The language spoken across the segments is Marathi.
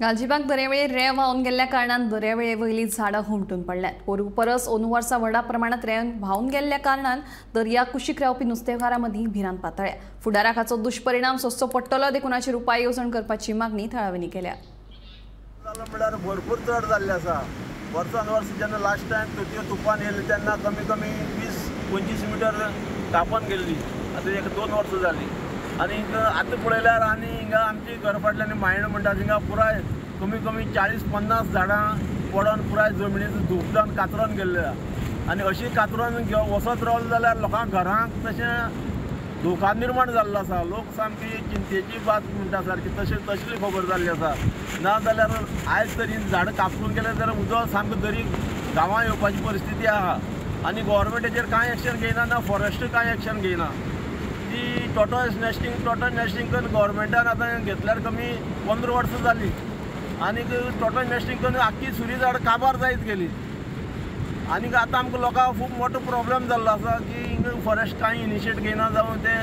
गालजीबाग दर्यावेळी रेंव व्हांवन गेल्ल्या कारणान दर्यावेळे वयली झाडां हुमटून पडल्यात। पोरू परस अंदू वर्सां व्हडा प्रमाणात रेंव व्हांवन गेल्ल्या कारणान दर्या कुशीक रावपी नुस्तेमारां मदीं भिरांत पातळ्ळ्या। फुडाराक हाचो दुश्परिणाम सोंसचो पडटलो देखून हाचेर उपाय येवजण करपाची मागणी थळाव्यांनी केल्या। म्हणल्यार भरपूर चड जाल्ले आसा। वर्सान वर्स जेन्ना लास्ट टायम तृतीय तुफान येयलें तेन्ना कमी कमी 20-25 मिटर कापन गेल्ली। आतां एक 2 वर्सां जालीं आनी आतां पळयल्यार आनी हिंगा आमची घर फाटल्यान मायण म्हणटा हिंगा पुराय कमी कमी 40-50 झाडां पडोन पुराय जमनीचो धूप जावन कातरोन गेल्ले आनी अशी कातरोन वसत रावले जाल्यार लोकांक घरांक तशें धोका निर्माण जाल्लो आसा। लोक सामकी चिंतेची बात म्हणटा सारकी तसली खबर जाल्ली आसा। ना जाल्यार आयज तरी झाडां कापून गेले जाल्यार उदक सामको दरी गांवां येवपाची परिस्थिती आहा आनी गव्हर्मेंटाचेर कांय एक्शन घेयना ना फॉरेस्ट कांय एक्शन घेयना। ती टोटल नेस्टिंग करून गव्हर्मेंटान आतां घेतल्यार कमी 15 वर्सां जालीं आनी टोटल नेस्टिंग करून आख्खी सुरी झाड काबार जायत गेली आनी आतां आमकां लोकांक खूब मोठो प्रॉब्लेम जाल्लो आसा की हिंगा फॉरेस्ट कांय इनिशिएट घेयना जावं ते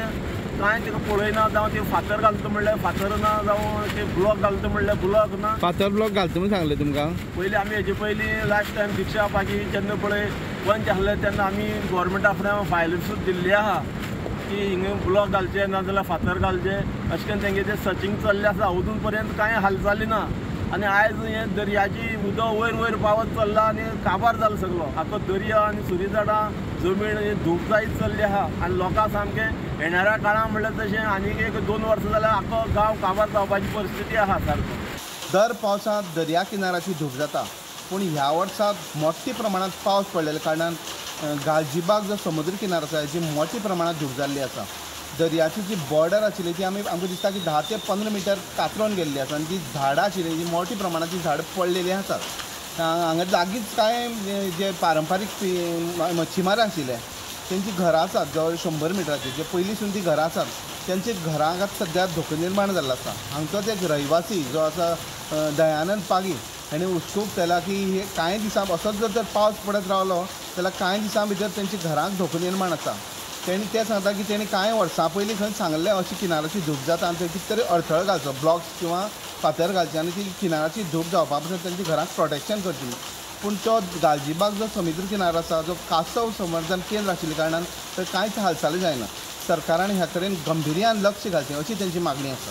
कांय तिका पळयना जावं ते फातर घालता म्हणल्यार फातर ना जावं ते ब्लॉक घालता म्हणल्यार ब्लॉक ना। फातर ब्लॉक घालता म्हणून सांगलें तुमकां? पयलीं आमी हेजे पयलीं लास्ट टायम दिक्षा पागी जेन्ना पळय पंच आहले तेन्ना आमी गव्हर्मेंटा फुडें फायल सुद्दां दिल्ली आहा की हिंगा ब्लॉक घालचे ना जाल्यार फातर घालचे अशें करून तेंगे ते सर्चिंग चल्लें आसा। अजून पर्यंत कांय हालचाली ना आनी आयज हें दर्याची उदक वयर वयर पावत चल्लां आनी काबार जालो सगळो। आख्खो दर्या आनी सुरी झाडां जमीन धूप जायत चल्ली आहा आनी लोकांक सामकें येणाऱ्या काळान म्हणल्यार तशें आनीक एक 2 वर्सां जाल्यार आख्खो गांव काबार जावपाची परिस्थिती आहा सारको। दर पावसांत दर्या किनाराची धूप जाता पूण ह्या वर्साक मोठ्या प्रमाणात पावस पडलेल्या कारणान गालजीबाग जो समुद्र किनार आसा हेची मोठ्या प्रमाणात धूप जाल्ली आसा। दर्याची जी बॉर्डर आशिल्ली ती आमकां दिसता की 10 ते 15 मिटर कातरोन गेल्ली आसा आनी ती झाडां आशिल्ली जी मोठ्या प्रमाणाची झाडां पडलेली आसात। हांगा लागींच कांय जे पारंपारीक मच्छीमार आशिल्ले तेंची घरां आसात जवळ 100 मिटराची जे पयलींसून ती घरां आसात त्यांचे घरांक सद्या धोको निर्माण जाल्लो आसा। हांगचोच एक रहिवासी जो आसा दयानंद पागी हाणें उत्सूक केला की हे कांय दिसां असोच जर पावस पडत रावलो जाल्यार कांय दिसां भितर तेंची घरांक धोको निर्माण आसा। तेणी ते सांगता की तेणी कांय वर्सां पयलीं खंय सांगलें अशी किनाराची धूप जाता आनी थंय कितें तरी अडथळो घालचो ब्लॉक्स किंवा फातर घालचे आनी ती किनाराची धूप जावपा पासून तेंच्या घरांक प्रोटेक्शन करचें। पूण तो गालजीबाग जो समुद्र किनार आसा जो कासव संवर्धन केंद्र आशिल्ल्या कारणान थंय कांयच हालचाली जायना। सरकारान ह्या कडेन गंभीर्यान लक्ष घालचें अशी तेंची मागणी आसा।